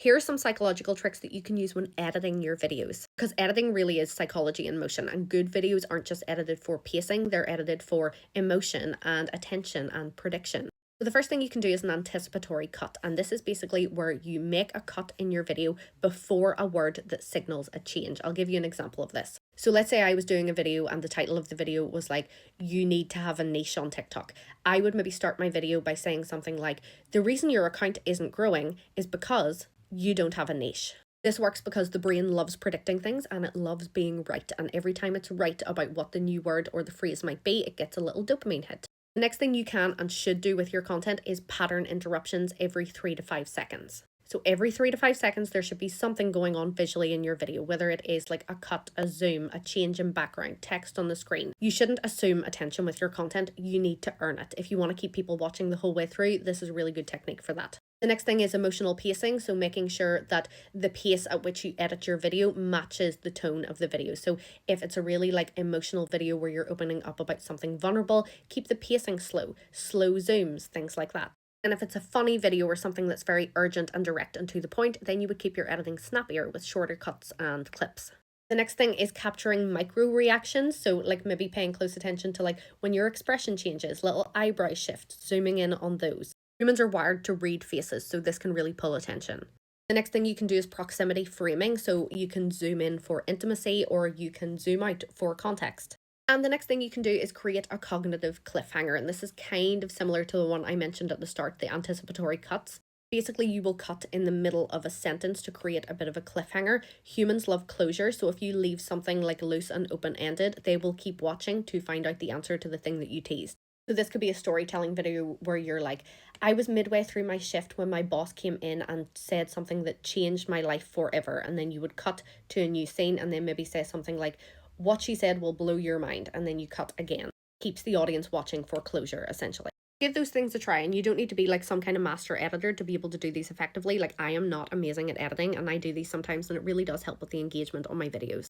Here are some psychological tricks that you can use when editing your videos. Because editing really is psychology in motion, and good videos aren't just edited for pacing, they're edited for emotion and attention and prediction. So the first thing you can do is an anticipatory cut, and this is basically where you make a cut in your video before a word that signals a change. I'll give you an example of this. So let's say I was doing a video and the title of the video was like, you need to have a niche on TikTok. I would maybe start my video by saying something like, the reason your account isn't growing is because you don't have a niche. This works because the brain loves predicting things and it loves being right. And every time it's right about what the new word or the phrase might be, it gets a little dopamine hit. The next thing you can and should do with your content is pattern interruptions every 3 to 5 seconds. So every 3 to 5 seconds, there should be something going on visually in your video, whether it is like a cut, a zoom, a change in background, text on the screen. You shouldn't assume attention with your content. You need to earn it. If you want to keep people watching the whole way through, this is a really good technique for that. The next thing is emotional pacing, so making sure that the pace at which you edit your video matches the tone of the video. So if it's a really like emotional video where you're opening up about something vulnerable, keep the pacing slow, slow zooms, things like that. And if it's a funny video or something that's very urgent and direct and to the point, then you would keep your editing snappier with shorter cuts and clips. The next thing is capturing micro reactions. So like maybe paying close attention to like when your expression changes, little eyebrow shifts, zooming in on those. Humans are wired to read faces, so this can really pull attention. The next thing you can do is proximity framing. So you can zoom in for intimacy or you can zoom out for context. And the next thing you can do is create a cognitive cliffhanger. And this is kind of similar to the one I mentioned at the start, the anticipatory cuts. Basically, you will cut in the middle of a sentence to create a bit of a cliffhanger. Humans love closure, so if you leave something like loose and open-ended, they will keep watching to find out the answer to the thing that you teased. So this could be a storytelling video where you're like, I was midway through my shift when my boss came in and said something that changed my life forever. And then you would cut to a new scene and then maybe say something like, what she said will blow your mind. And then you cut again. Keeps the audience watching for closure, essentially. Give those things a try, and you don't need to be like some kind of master editor to be able to do these effectively. Like I am not amazing at editing and I do these sometimes and it really does help with the engagement on my videos.